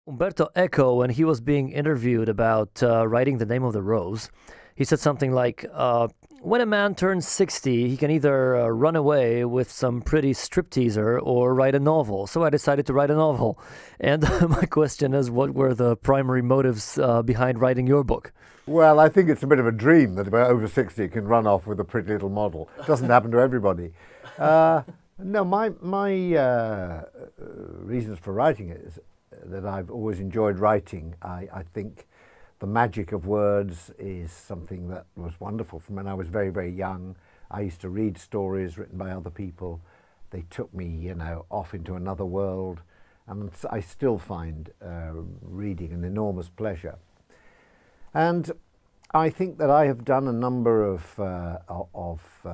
Umberto Eco, when he was being interviewed about writing The Name of the Rose, he said something like, when a man turns 60, he can either run away with some pretty stripteaser or write a novel. So I decided to write a novel. And my question is, what were the primary motives behind writing your book? Well, I think it's a bit of a dream that about over 60 you can run off with a pretty little model. It doesn't happen to everybody. No, my reasons for writing it is that I've always enjoyed writing. I think the magic of words is something that was wonderful from when I was very, very young. I used to read stories written by other people. They took me, off into another world, and I still find reading an enormous pleasure. And I think that I have done a number of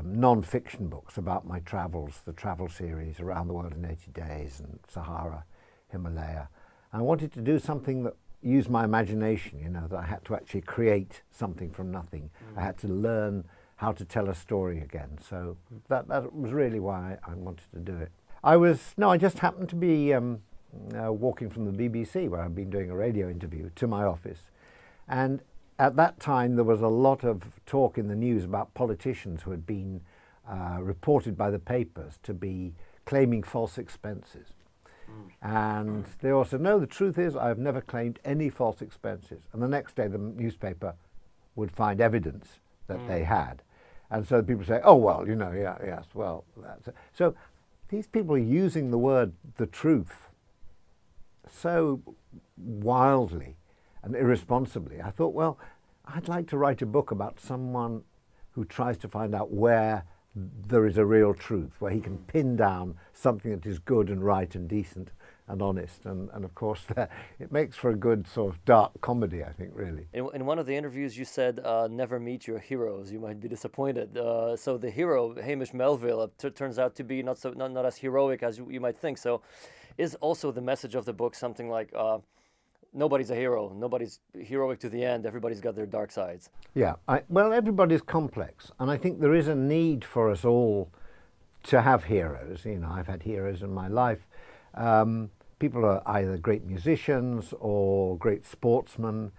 non-fiction books about my travels, the travel series, Around the World in 80 Days and Sahara, Himalaya. I wanted to do something that used my imagination, that I had to actually create something from nothing. I had to learn how to tell a story again. So that was really why I wanted to do it. I just happened to be walking from the BBC, where I've been doing a radio interview, to my office. And at that time, there was a lot of talk in the news about politicians who had been reported by the papers to be claiming false expenses. And they all said, no, the truth is I've never claimed any false expenses. And the next day the newspaper would find evidence that they had. And so people say, oh, well, yes, well, that's it. So these people are using the word the truth so wildly and irresponsibly. I thought, well, I'd like to write a book about someone who tries to find out where there is a real truth, where he can pin down something that is good and right and decent and honest. And of course, it makes for a good sort of dark comedy, I think, really. In one of the interviews, you said, never meet your heroes. You might be disappointed. So the hero, Hamish Melville, turns out to be not as heroic as you might think. So is also the message of the book something like, nobody's a hero. Nobody's heroic to the end. Everybody's got their dark sides. Yeah. Well, everybody's complex. And I think there is a need for us all to have heroes. I've had heroes in my life. People are either great musicians or great sportsmen.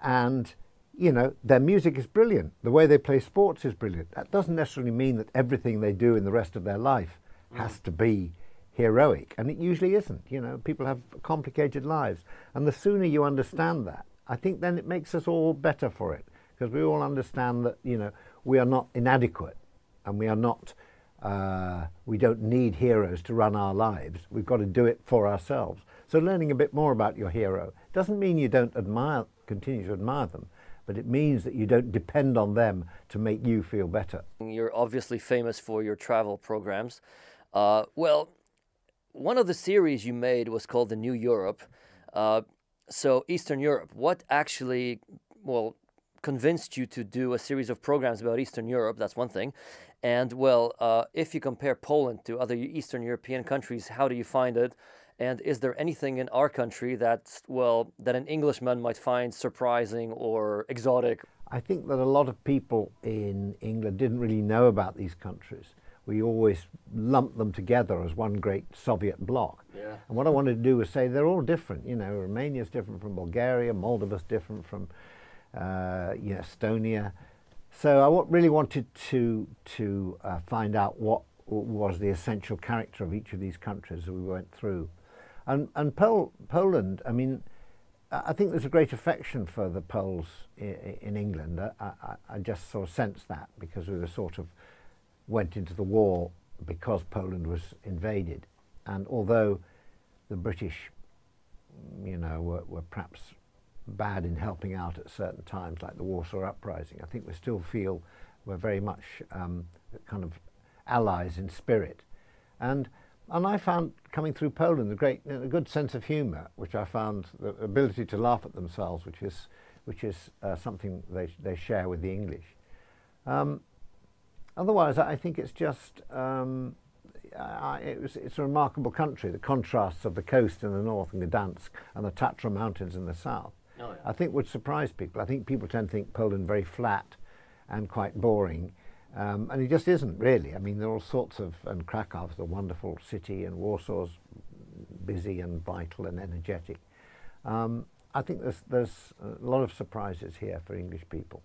And, their music is brilliant. The way they play sports is brilliant. That doesn't necessarily mean that everything they do in the rest of their life has to be heroic, and it usually isn't. People have complicated lives, and the sooner you understand that, I think then it makes us all better for it, because we all understand that we are not inadequate, and we are not we don't need heroes to run our lives. We've got to do it for ourselves. So learning a bit more about your hero doesn't mean you don't continue to admire them, but it means that you don't depend on them to make you feel better. You're obviously famous for your travel programs. Well, one of the series you made was called The New Europe. So Eastern Europe, what actually, convinced you to do a series of programs about Eastern Europe? That's one thing. And, if you compare Poland to other Eastern European countries, how do you find it? And is there anything in our country that an Englishman might find surprising or exotic? I think that a lot of people in England didn't really know about these countries. We always lump them together as one great Soviet bloc. Yeah. And what I wanted to do was say they're all different. Romania's different from Bulgaria, Moldova's different from Estonia. So I really wanted to find out what was the essential character of each of these countries that we went through. And Poland, I think there's a great affection for the Poles in England. I just sort of sensed that, because we went into the war because Poland was invaded. And although the British, were perhaps bad in helping out at certain times, like the Warsaw Uprising, I think we still feel we're very much kind of allies in spirit. And I found coming through Poland a good sense of humour, which I found the ability to laugh at themselves, which is something they share with the English. Otherwise, I think it's just it's a remarkable country. The contrasts of the coast in the north and Gdansk and the Tatra Mountains in the south, I think would surprise people. I think people tend to think Poland very flat and quite boring, and it just isn't really. There are all sorts of, and Krakow's a wonderful city, and Warsaw's busy and vital and energetic. I think there's a lot of surprises here for English people.